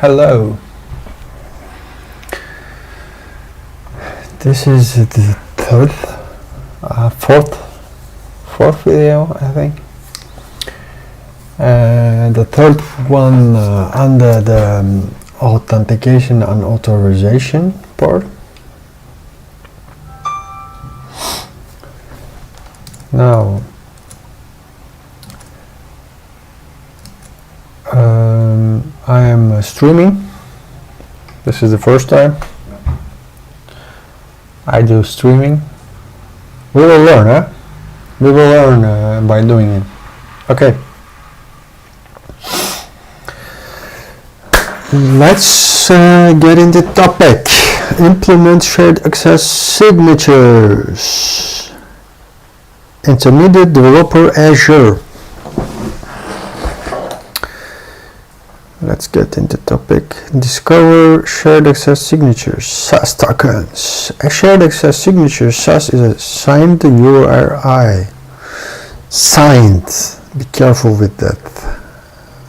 Hello. This is the fourth video, I think. The third one under the Authentication and Authorization part. Now, I am streaming. This is the first time I do streaming. We will learn, huh? We will learn by doing it. Okay. Let's get into the topic. Implement shared access signatures. Intermediate developer Azure. Let's get into the topic. Discover shared access signatures, SAS tokens. A shared access signature SAS is a signed URI. Signed. Be careful with that.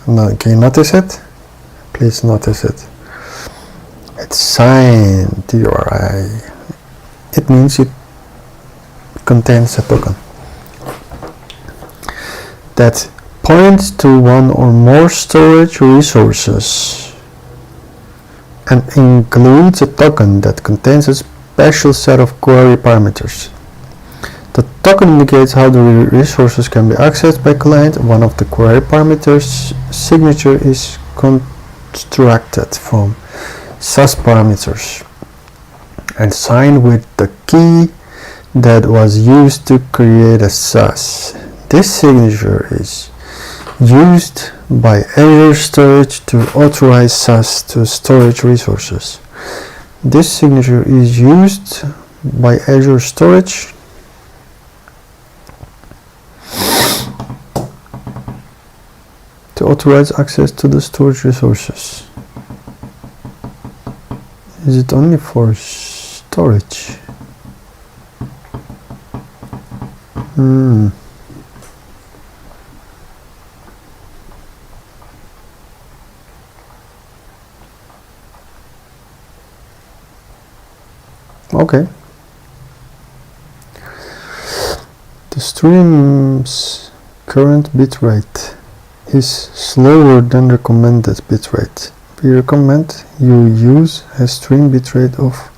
No, can you notice it? Please notice it. It's signed URI. It means it contains a token that points to one or more storage resources and includes a token that contains a special set of query parameters. The token indicates how the resources can be accessed by client. One of the query parameters signature is constructed from SAS parameters and signed with the key that was used to create a SAS. This signature is used by Azure Storage to authorize SAS to storage resources. This signature is used by Azure Storage to authorize access to the storage resources. Is it only for storage? Okay. The stream's current bitrate is slower than recommended bitrate. We recommend you use a stream bitrate of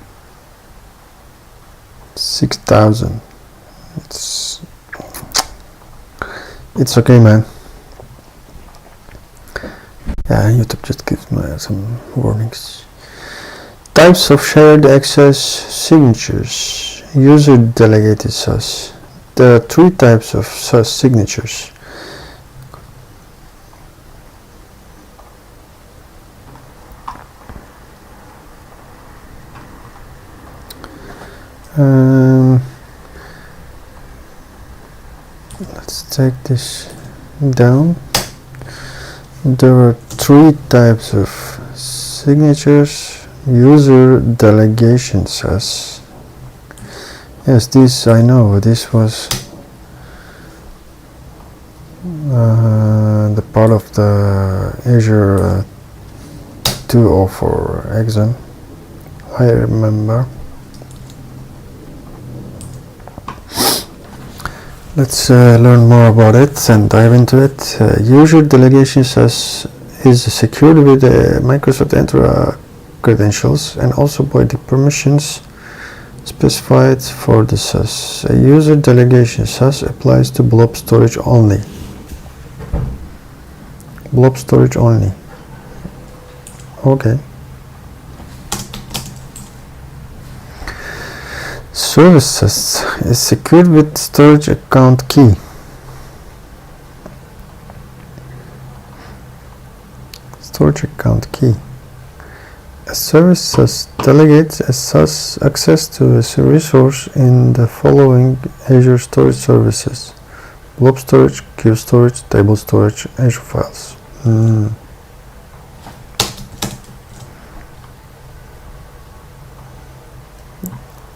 6000. It's okay, man. Yeah, YouTube just gives me some warnings. Types of shared access signatures. User delegated SAS. There are three types of SAS signatures. Let's take this down. There are three types of signatures. User delegation SAS. Yes, this I know. This was the part of the Azure 204 exam. I remember. Let's learn more about it and dive into it. User delegation SAS is secured with the Microsoft Entra credentials and also by the permissions specified for the SAS. A user delegation SAS applies to blob storage only. Blob storage only. Okay. Services is secured with storage account key. Storage account key. A service delegates a SAS access to a resource in the following Azure Storage services: Blob Storage, Queue Storage, Table Storage, Azure Files.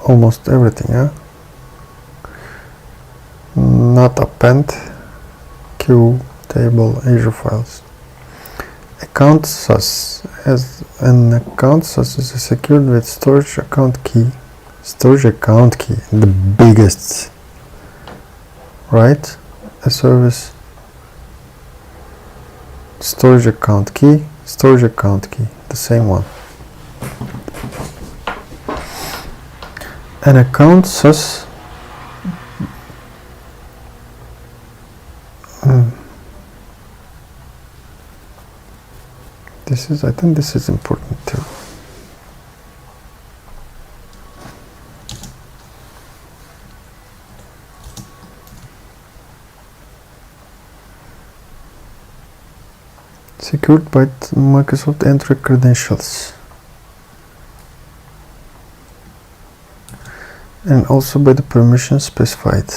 Almost everything, huh? Not append, Queue, Table, Azure Files. Account SAS. As an account SAS is secured with storage account key. Storage account key, the biggest, right? A service. Storage account key, the same one. An account SAS I think this is important too. Secured by Microsoft Entry credentials and also by the permissions specified.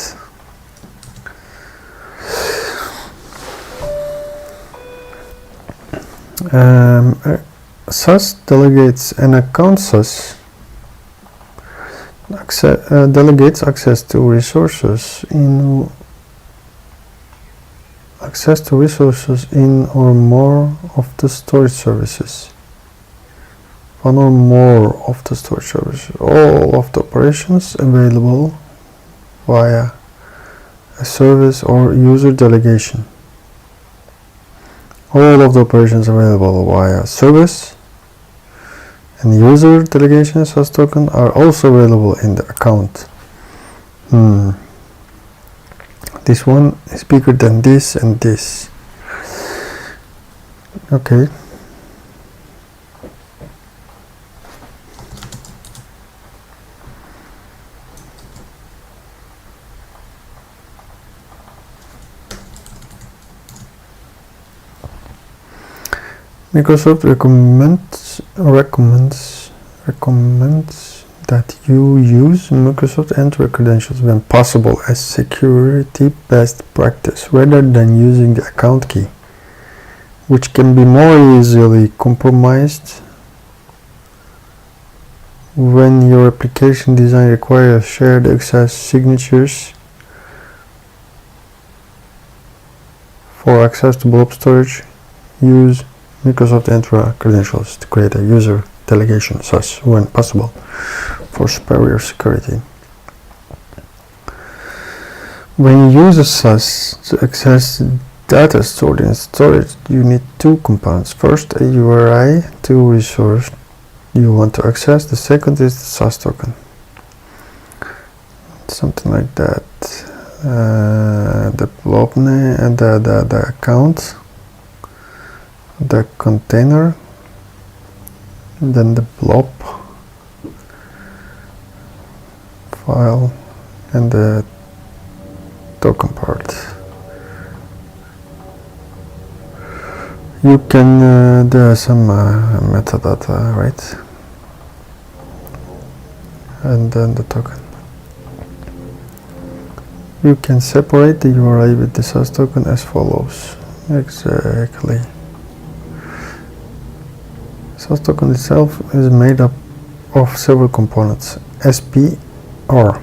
SAS delegates an account SAS delegates access to resources in or more of the storage services. One or more of the storage services. All of the operations available via a service or user delegation. All of the operations available via service and user delegation SAS token are also available in the account. This one is bigger than this and this. Okay. Microsoft recommends that you use Microsoft Entry credentials when possible as security best practice rather than using the account key, which can be more easily compromised when your application design requires shared access signatures for access to blob storage. Use Microsoft Entra credentials to create a user delegation SAS when possible for superior security. When you use a SAS to access data stored in storage, you need two components. First, a URI to resource you want to access. The second is the SAS token. Something like that. The blob name and the account, the container, then the blob file and the token part. You can do some metadata, right? And then the token. You can separate the URI with the SAS token as follows. Exactly. SAS token itself is made up of several components. SP or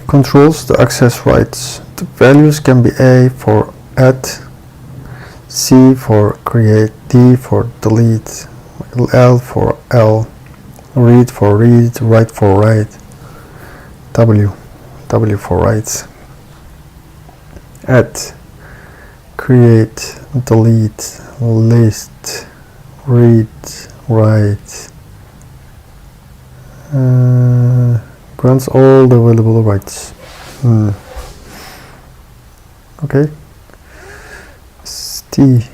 controls the access rights. The values can be A for add, C for create, D for delete, L for L, read for read, write for write, W for writes. Add, create, delete, list, read, write, grants all the available rights. Okay. T,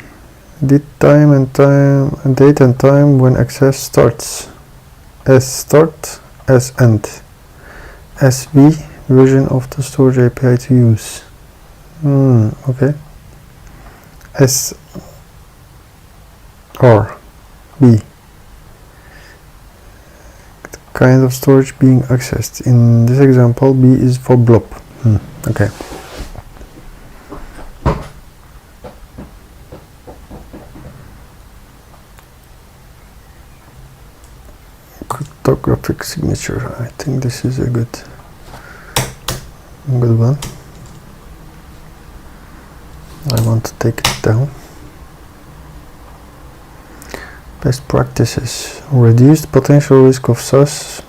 date and time when access starts. S start, S end. SV, version of the storage API to use. Okay. S or B, the kind of storage being accessed. In this example, B is for blob. Okay. Cryptographic signature. I think this is a good one. I want to take it down. Best practices. Reduce potential risk of SAS.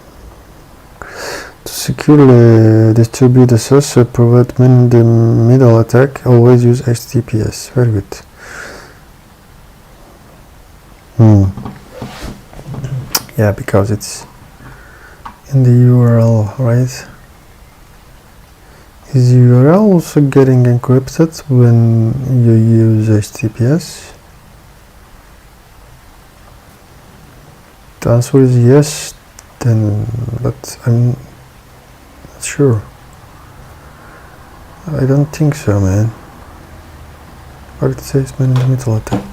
To securely distribute a SAS, prevent the middle attack, always use HTTPS. Very good. Yeah, because it's in the URL, right? Is the URL also getting encrypted when you use HTTPS? The answer is yes, then, but I'm not sure. I don't think so, man. But it says man in the middle attack.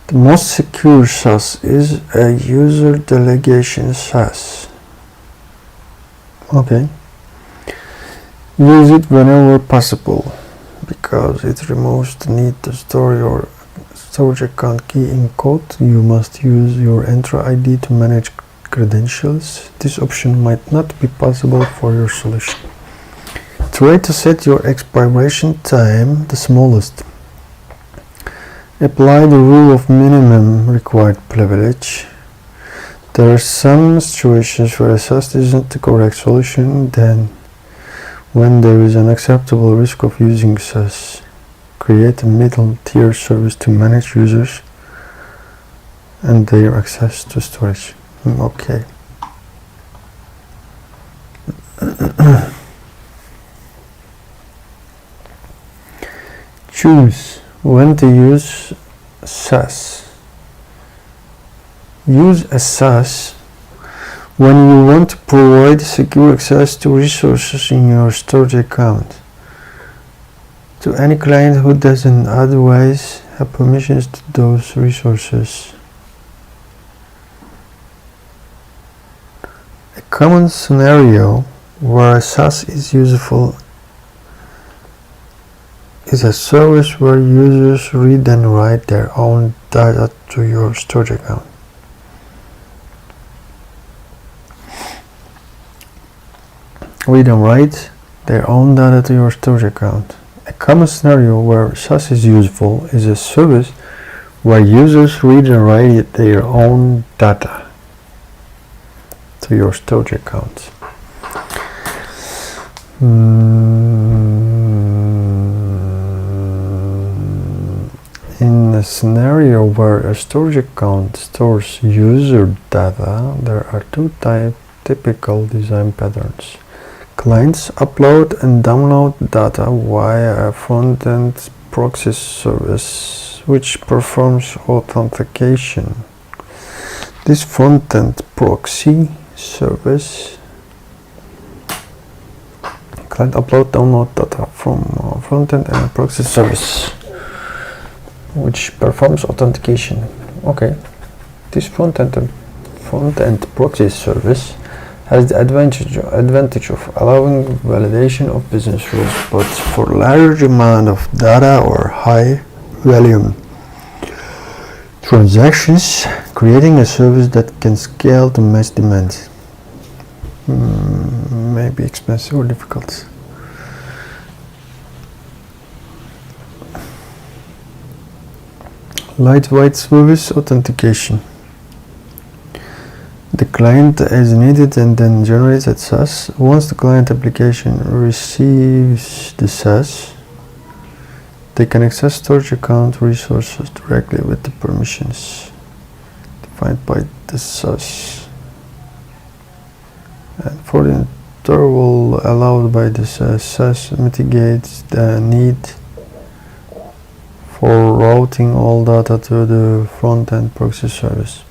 The most secure SAS is a user delegation SAS. Okay. Use it whenever possible because it removes the need to store your storage account key in code. You must use your Entra ID to manage credentials. This option might not be possible for your solution. Try to set your expiration time the smallest. Apply the rule of minimum required privilege. There are some situations where SAS isn't the correct solution, then when there is an acceptable risk of using SAS, create a middle tier service to manage users and their access to storage. Okay. Choose when to use SAS. Use a SAS when you want to provide secure access to resources in your storage account to any client who doesn't otherwise have permissions to those resources. A common scenario where a SAS is useful is a service where users read and write their own data to your storage account. Read and write their own data to your storage account. A common scenario where SAS is useful is a service where users read and write their own data to your storage account. In a scenario where a storage account stores user data, there are two typical design patterns. Clients upload and download data via a front-end proxy service which performs authentication. This front-end proxy service, client download data from front-end and proxy service which performs authentication. Okay, this front-end proxy service has the advantage of allowing validation of business rules, but for large amount of data or high volume transactions, creating a service that can scale to mass demand may be expensive or difficult. Lightweight service authentication. The client is needed and then generates a SAS. Once the client application receives the SAS, they can access storage account resources directly with the permissions defined by the SAS. And for the interval allowed by the SAS mitigates the need for routing all data to the front-end proxy service.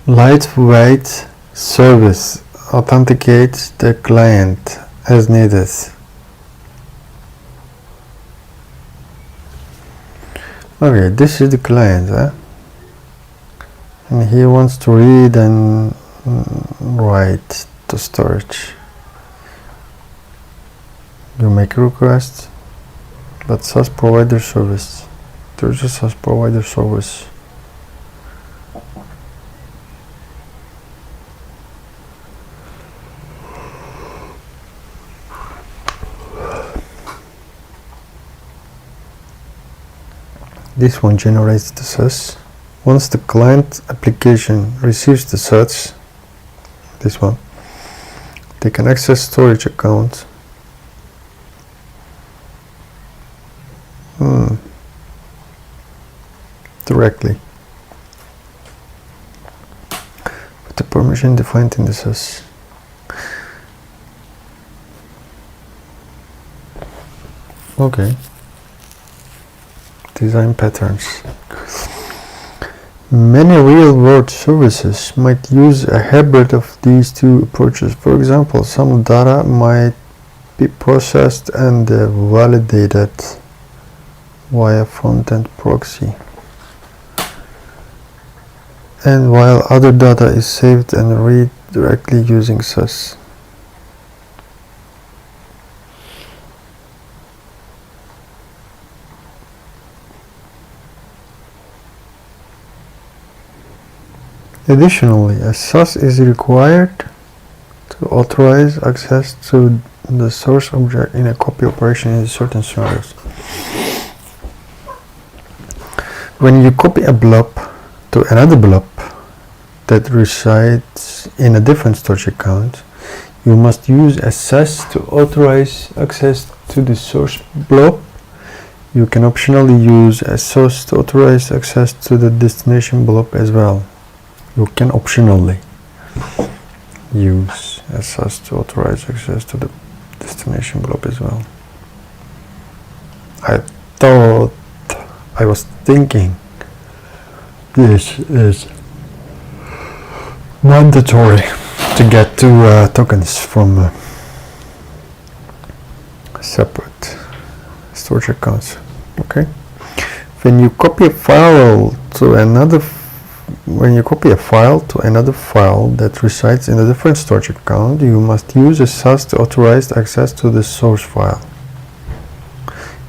Lightweight service authenticates the client as needed. Okay, this is the client, and he wants to read and write to storage. You make a request, but SAS provider service There's a SAS provider service. This one generates the SAS. Once the client application receives the SAS, this one, they can access storage account. Directly with the permission defined in the SAS. Okay. Design patterns. Many real-world services might use a hybrid of these two approaches. For example, some data might be processed and validated via front-end proxy, and while other data is saved and read directly using SAS. Additionally, a SAS is required to authorize access to the source object in a copy operation in certain scenarios. When you copy a blob to another blob that resides in a different storage account, you must use a SAS to authorize access to the source blob. You can optionally use a SAS to authorize access to the destination blob as well. You can optionally use a SAS to authorize access to the destination blob as well. I was thinking this is mandatory to get two tokens from separate storage accounts. Okay. When you copy a file to another file that resides in a different storage account, you must use a SAS to authorize access to the source file.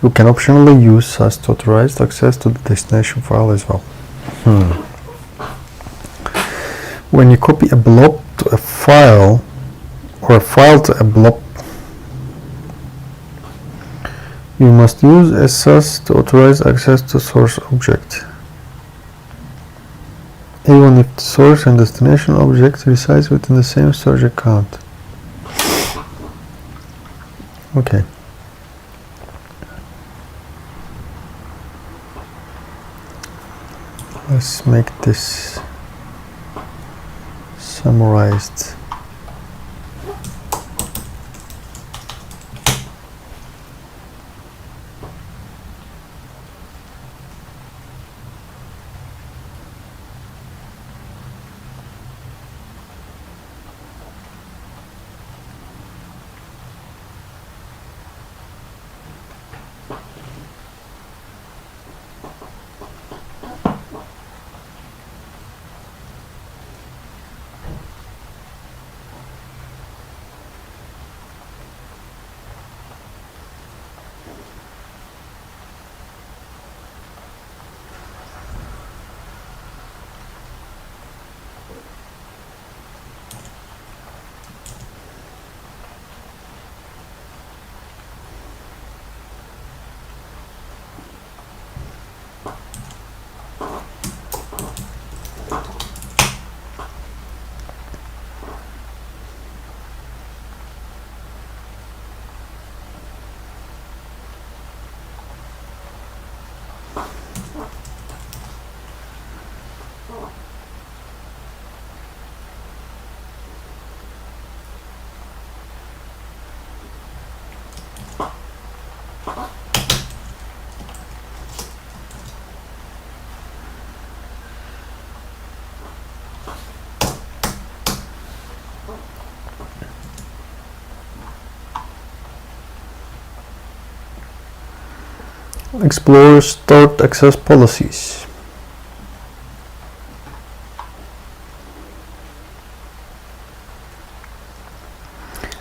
You can optionally use SAS to authorize access to the destination file as well. When you copy a blob to a file, or a file to a blob, you must use a SAS to authorize access to source object, even if the source and destination object resides within the same storage account. Okay. Let's make this summarized. Explore stored access policies.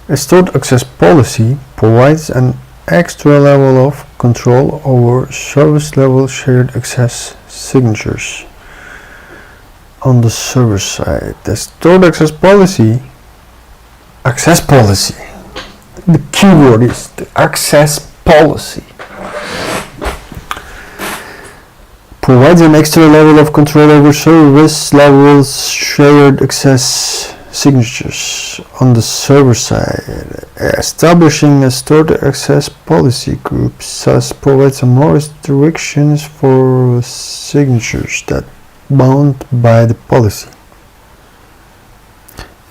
A stored access policy provides an extra level of control over service level shared access signatures on the server side. The stored access policy, the keyword is the access policy, provides an extra level of control over service level shared access signatures on the server side. Establishing a stored access policy group thus provides more restrictions for signatures that bound by the policy.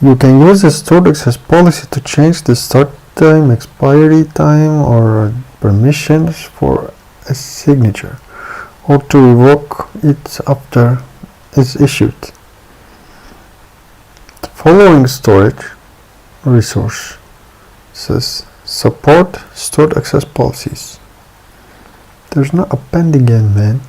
You can use the stored access policy to change the start time, expiry time, or permissions for a signature, or to revoke it after it's issued. The following storage resources support stored access policies. There's no append again, man.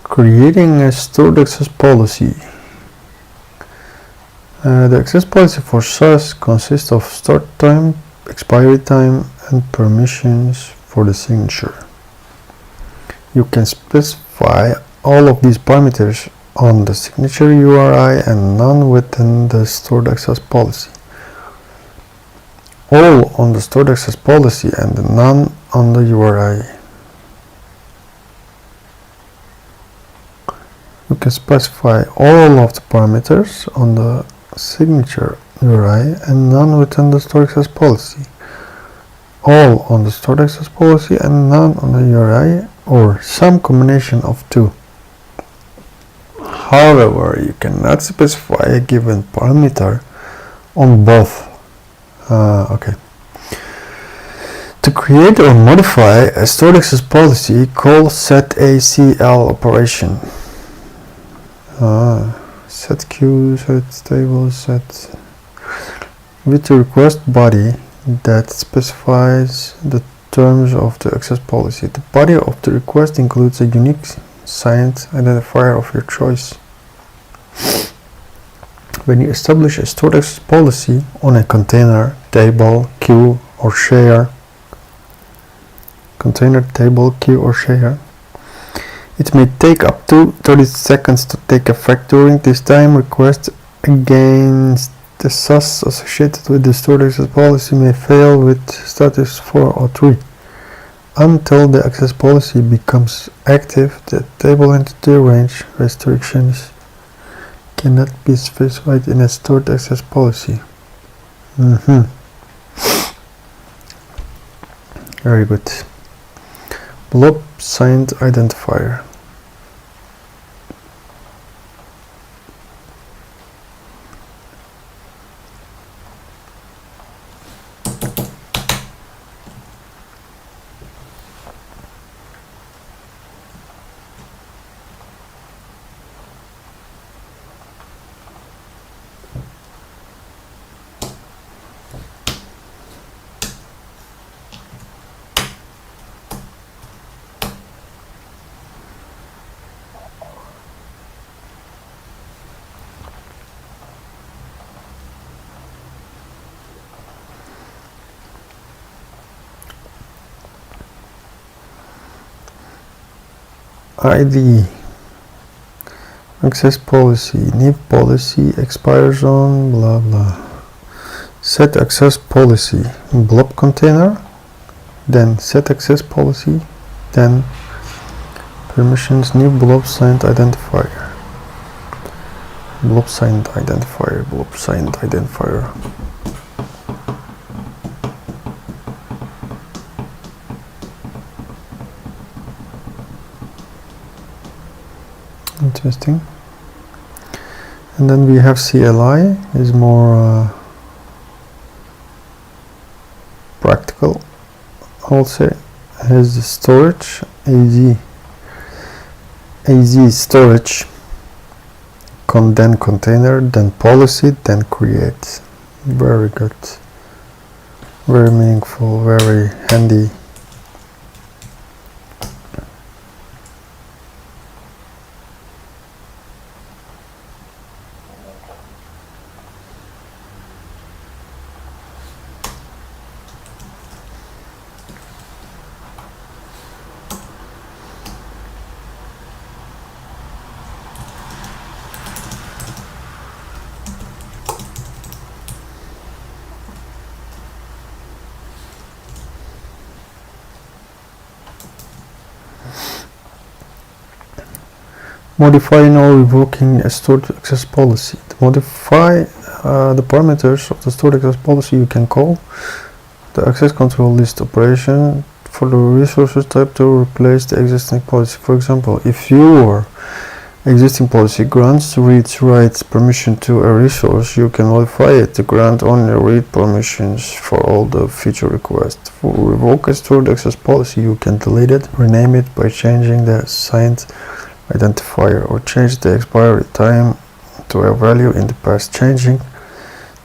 Creating a stored access policy. The access policy for SAS consists of start time, expiry time, and permissions for the signature. You can specify all of these parameters on the signature URI and none within the stored access policy. All on the stored access policy and none on the URI. You can specify all of the parameters on the signature URI and none within the stored access policy. All on the stored access policy and none on the URI, or some combination of two. However, you cannot specify a given parameter on both. To create or modify a stored access policy, call setACL operation. Set queue, set table, set with the request body that specifies the terms of the access policy. The body of the request includes a unique signed identifier of your choice. When you establish a stored access policy on a container, table, queue, or share, it may take up to 30 seconds to take effect. During this time, requests against the SAS associated with the stored access policy may fail with status 4 or 3. Until the access policy becomes active, the table entity range restrictions cannot be specified in a stored access policy. Very good. Blob signed identifier. ID, access policy, NIV policy, expires on blah blah. Set access policy, blob container, then set access policy, then permissions, new blob signed identifier. Blob signed identifier, blob signed identifier. Interesting. And then we have CLI, is more practical. Also has the storage, AZ storage. then container, then policy, then create. Very good. Very meaningful, very handy. Modifying or revoking a stored access policy. To modify the parameters of the stored access policy, you can call the access control list operation for the resources type to replace the existing policy. For example, if your existing policy grants reads writes permission to a resource, you can modify it to grant only read permissions for all the future requests. For revoke a stored access policy, you can delete it, rename it by changing the signed identifier, or change the expiry time to a value in the past. Changing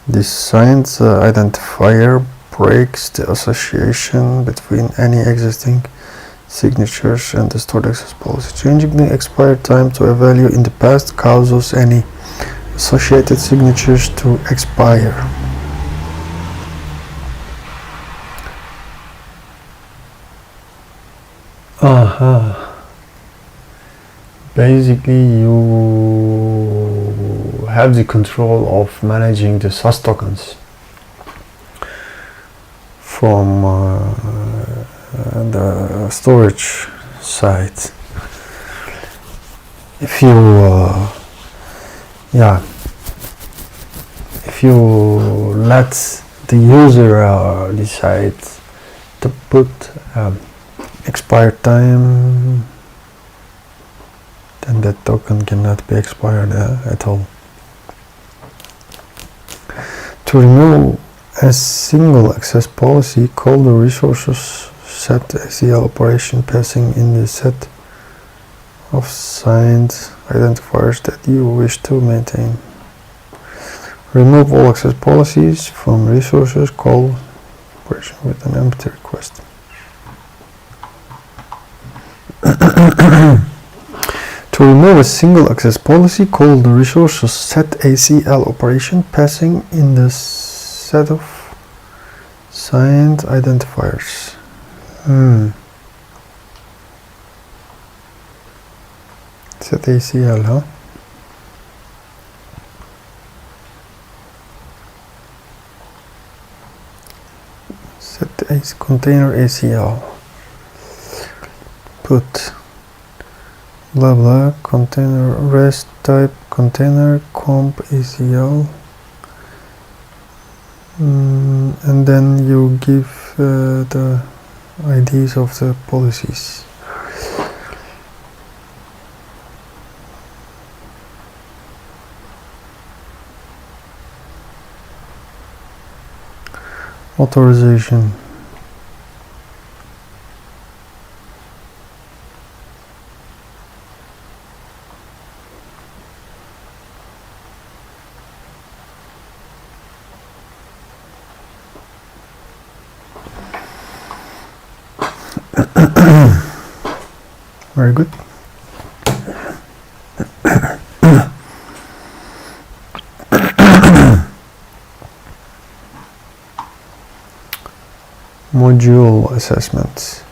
this signed identifier breaks the association between any existing signatures and the stored access policy. Changing the expiry time to a value in the past causes any associated signatures to expire. Basically, you have the control of managing the SAS tokens from the storage side. If you let the user decide to put expired time, then that token cannot be expired at all. To remove a single access policy, call the resources set ACL operation passing in the set of signed identifiers that you wish to maintain. Remove all access policies from resources, call operation with an empty request. To remove a single access policy, call the resources set ACL operation passing in the set of signed identifiers. Set ACL, huh? Set container ACL. Put blah blah container rest type container comp ACL, and then you give the IDs of the policies. Authorization. Very good. Module assessments.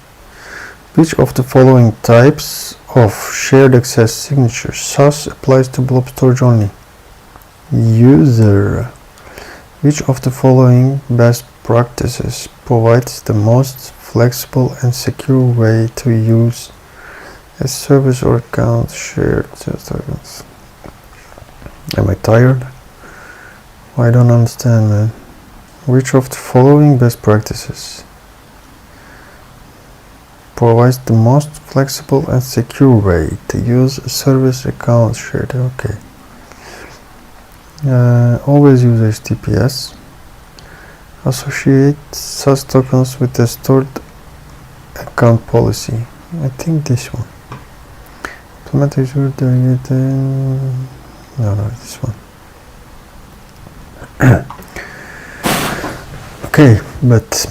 Which of the following types of shared access signatures SAS applies to blob storage only? User. Which of the following best practices provides the most flexible and secure way to use a service or account shared tokens? Am I tired? I don't understand, man. Which of the following best practices provides the most flexible and secure way to use a service account shared? Okay. Always use HTTPS. Associate SAS tokens with the stored account policy. I think this one. Implement Azure Delegation. No, this one. Okay, but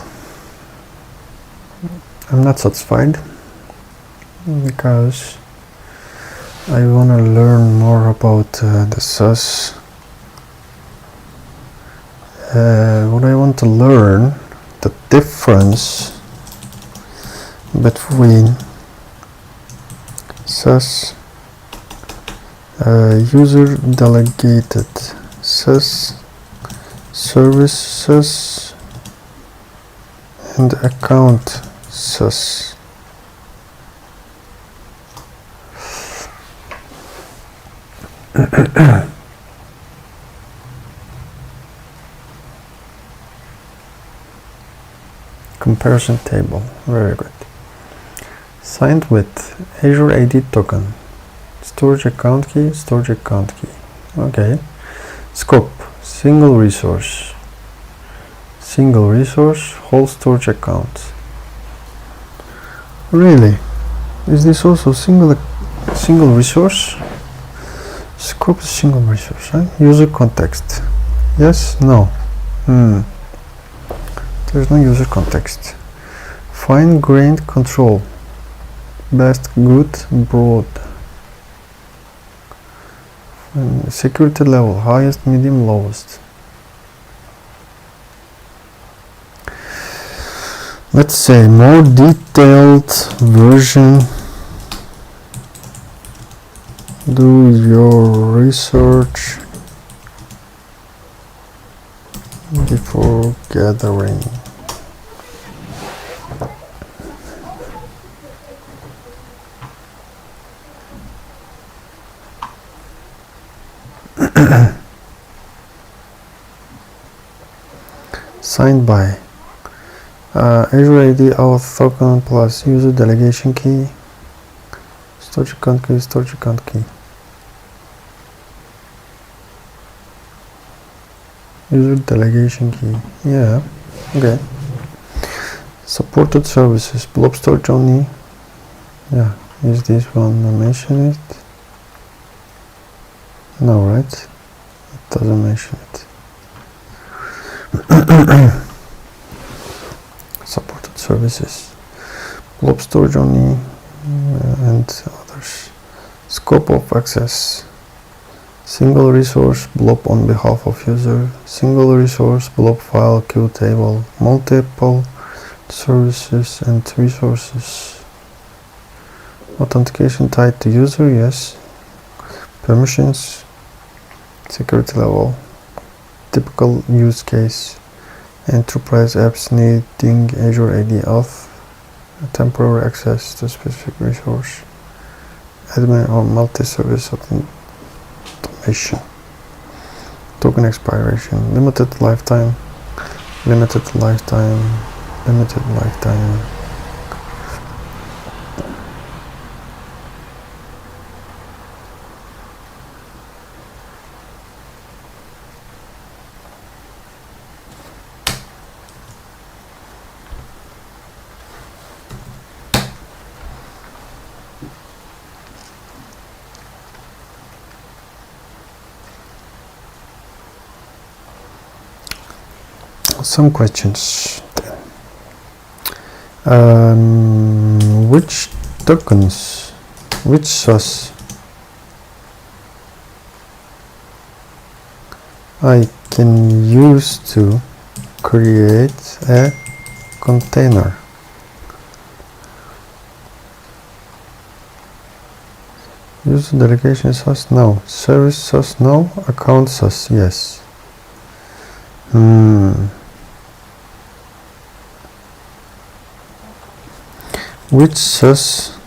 I'm not satisfied because I want to learn more about the SAS. What I want to learn, the difference between SAS user delegated SAS services and Account SAS. Comparison table, very good. Signed with Azure AD token, storage account key, okay. Scope, single resource, whole storage account. Really? Is this also single resource? Scope is single resource, right? User context, yes, no. There's no user context. Fine-grained control, best, good, broad. And security level, highest, medium, lowest. Let's say more detailed version. Do your research before gathering. Signed by Azure AD Auth token plus user delegation key, storage account key, user delegation key. Yeah, okay. Supported services, blob storage only. Yeah, is this one mention it? No, right? It doesn't mention it. Supported services, blob storage only, and others. Scope of access, single resource blob on behalf of user, single resource blob file queue table, multiple services and resources. Authentication tied to user, yes. Permissions, security level, typical use case, enterprise apps needing Azure AD Auth, temporary access to specific resource, admin or multi-service automation, token expiration, limited lifetime. Some questions. Which tokens, which SAS I can use to create a container? User delegation SAS, no. Service SAS, no. Account SAS, yes. Which SAS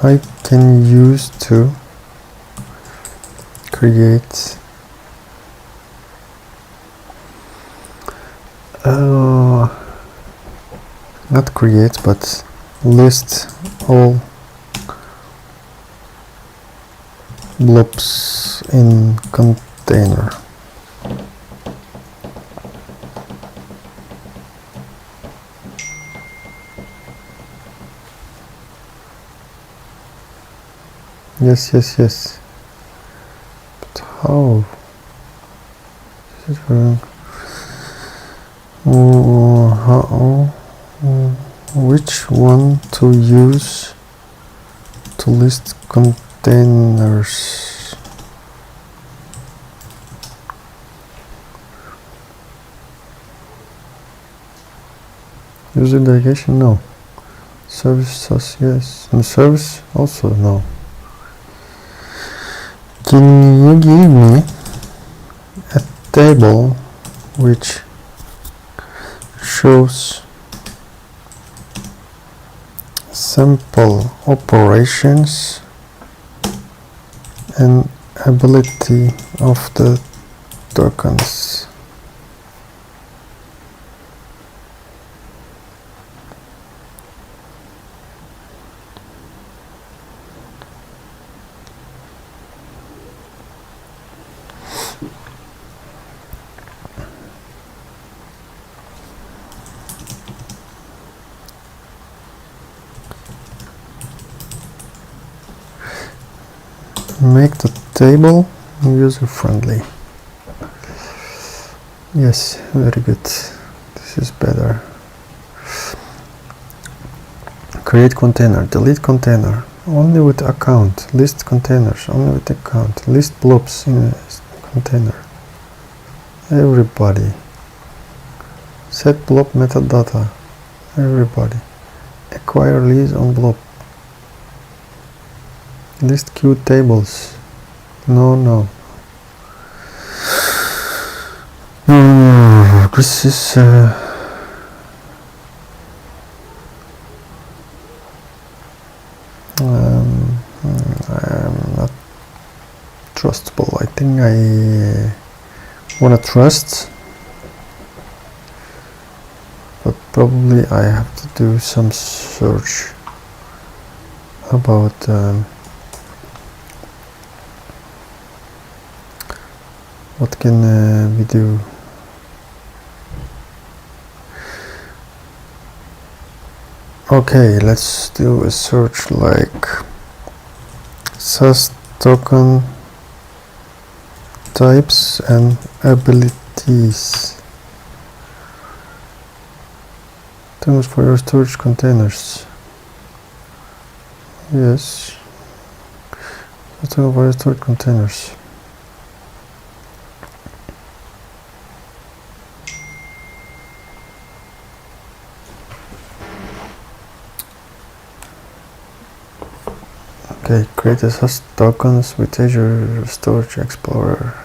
I can use to create not create but list all blobs in container. Yes. Oh, this is wrong. Which one to use to list containers? User delegation? No. Service SAS? Yes. And service? Also no. Can you give me a table which shows sample operations and ability of the tokens? Make the table user-friendly. Yes, very good. This is better. Create container, delete container, only with account, list containers, only with account, list blobs in a container. Everybody. Set blob metadata. Everybody. Acquire lease on blob. List queue tables. No. This is I'm not trustable. I think I wanna trust, but probably I have to do some search about what can we do. Okay, let's do a search like SAS token types and abilities. Terms for your storage containers. Yes. Terms for your storage containers. Okay, create a SAS tokens with Azure Storage Explorer.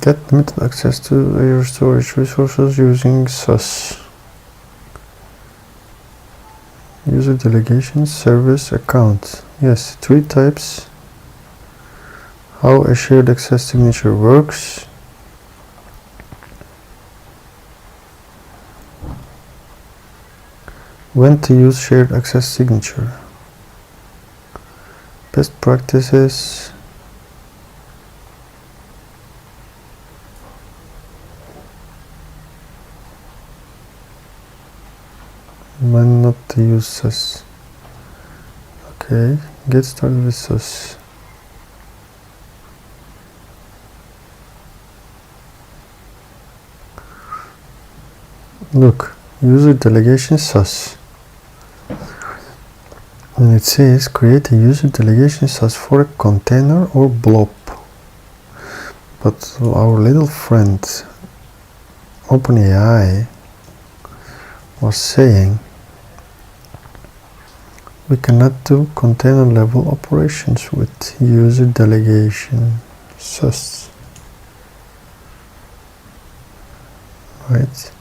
Get limited access to Azure Storage resources using SAS. User delegation, service, account. Yes, 3 types. How a shared access signature works. When to use shared access signature. Best practices. When not to use SAS. Okay, get started with SAS. Look, user delegation SAS. And it says create a user delegation SAS for a container or blob. But our little friend OpenAI was saying we cannot do container level operations with user delegation SAS. Right.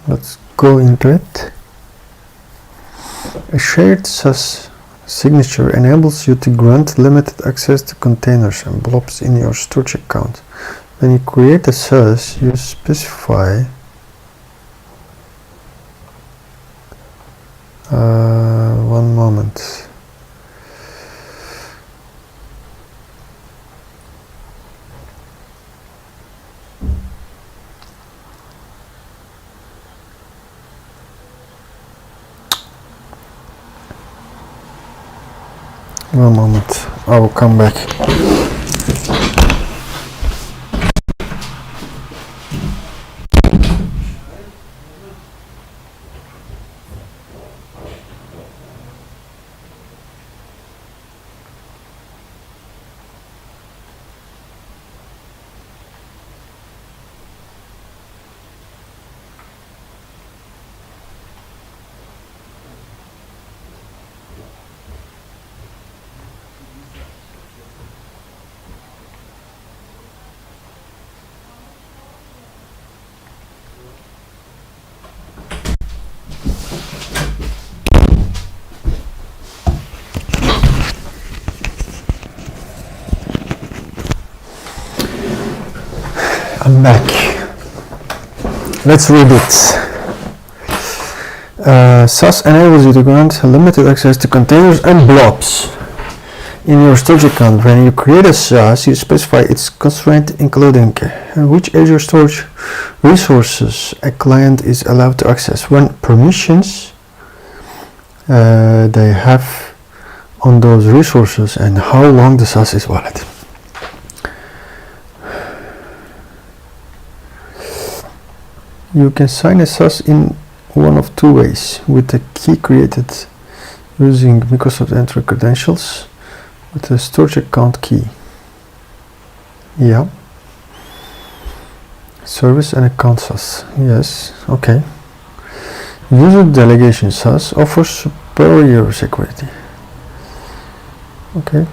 Let's go into it. A shared SAS signature enables you to grant limited access to containers and blobs in your storage account. When you create a SAS, you specify one moment. One moment, I will come back. I'm back. Let's read it. SAS enables you to grant limited access to containers and blobs in your storage account. When you create a SAS, you specify its constraint, including which Azure Storage resources a client is allowed to access, when permissions they have on those resources, and how long the SAS is valid. You can sign a SAS in one of two ways: with a key created using Microsoft Entra credentials, with a storage account key. Yeah. Service and Account SAS. Yes. Okay. User Delegation SAS offers superior security. Okay.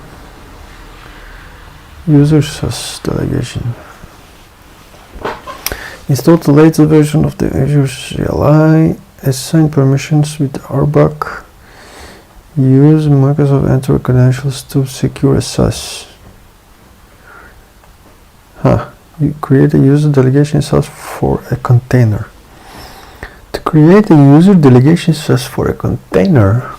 User SAS Delegation. Install the latest version of the Azure CLI. Assign permissions with RBAC. Use Microsoft Entra credentials to secure a SAS. You create a user delegation SAS for a container. To create a user delegation SAS for a container,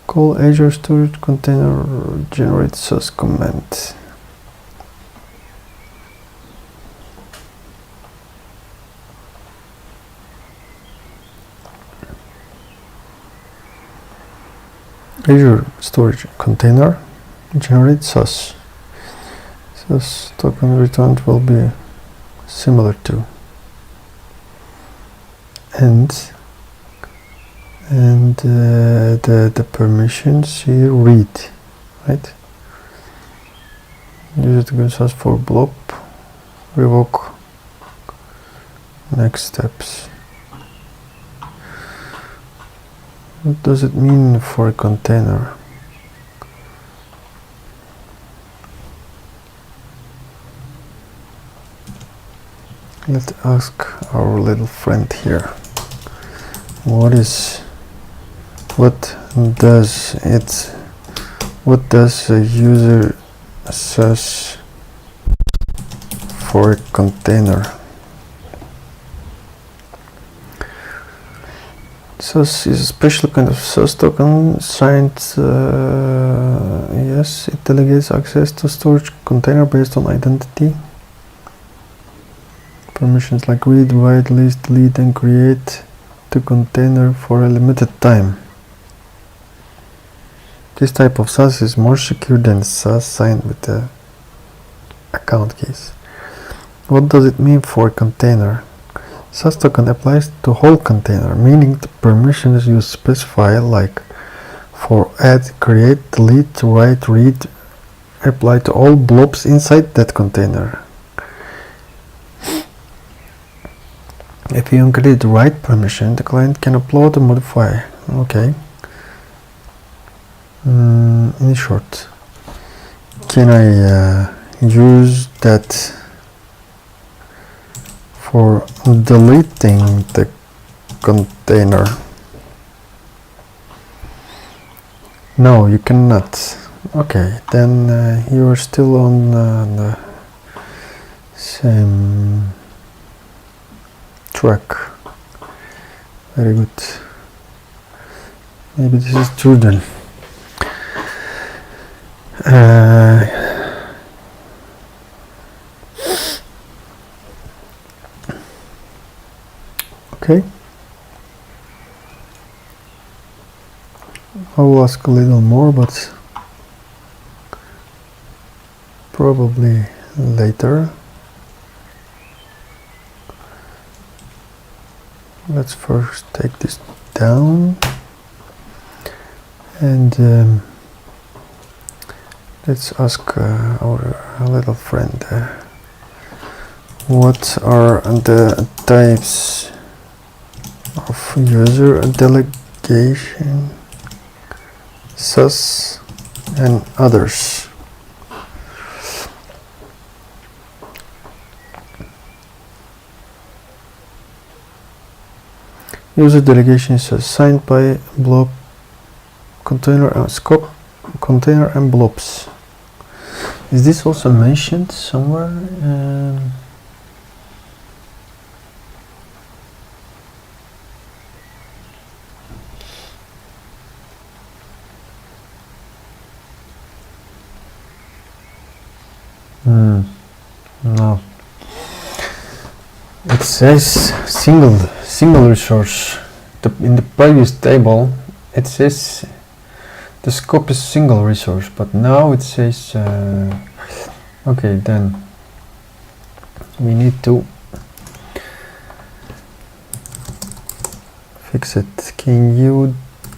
call Azure Storage container generate SAS command. Azure Storage container generate SAS. SAS token returned will be similar to, and the permissions here read, right? Use it to give SAS for blob, revoke, next steps. What does it mean for a container? Let's ask our little friend here. What does a user SAS for a container? SAS is a special kind of SAS token signed. Yes, it delegates access to storage container based on identity. Permissions like read, write, list, delete, and create to container for a limited time. This type of SAS is more secure than SAS signed with the account keys. What does it mean for a container? SAS token applies to whole container, meaning the permissions you specify, like for add, create, delete, write, read, apply to all blobs inside that container. If you include the right permission, the client can upload or modify. Okay. In short, can I use that for deleting the container? No, you cannot. Okay, then you are still on the same track. Very good. Maybe this is true then. Okay. I will ask a little more, but probably later. Let's first take this down and let's ask our little friend what are the types of user delegation, SAS and others. User delegation is assigned by blob container and scope container and blobs. Is this also mentioned somewhere? No. It says single resource. In the previous table it says the scope is single resource, but now it says okay, then we need to fix it. Can you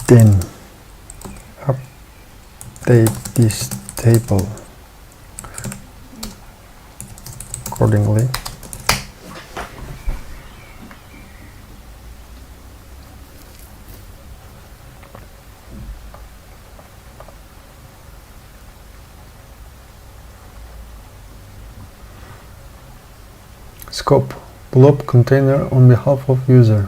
then update this table accordingly? Scope blob container on behalf of user.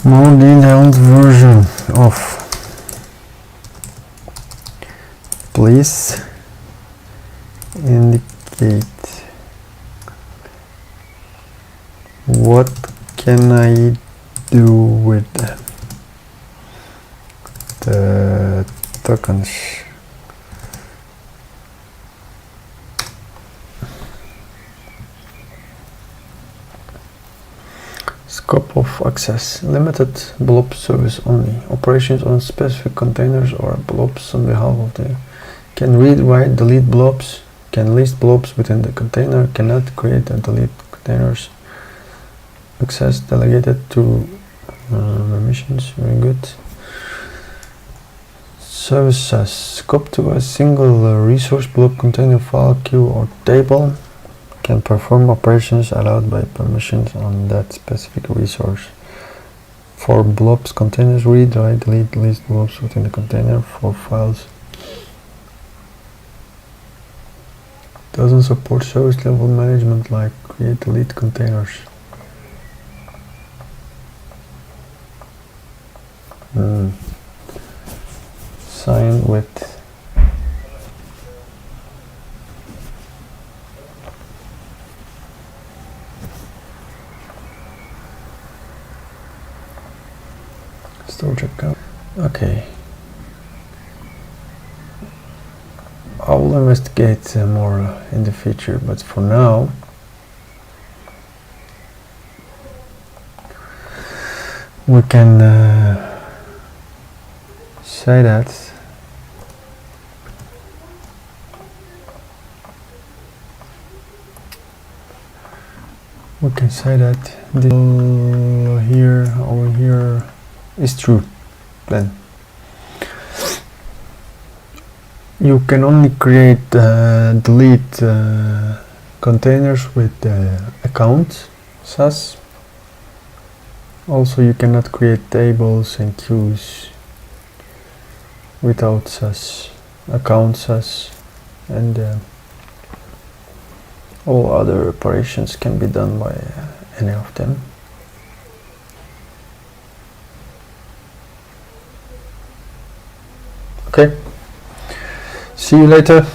More detailed version of please indicate what can I do with the tokens. Scope of access: limited blob service only. Operations on specific containers or blobs on behalf of the can read, write, delete blobs, can list blobs within the container, cannot create and delete containers. Access delegated to permissions. Very good. Services: scope to a single resource blob container, file, queue or table, can perform operations allowed by permissions on that specific resource. For blobs containers, read, write, delete, list blobs within the container. For files, doesn't support service level management like create, delete containers. Sign with storage account. Okay, I will investigate more in the future, but for now we can say that this here over here is true. Then you can only create delete containers with Account SAS. Also, you cannot create tables and queues without SAS, Account SAS, and all other operations can be done by any of them. Okay, see you later.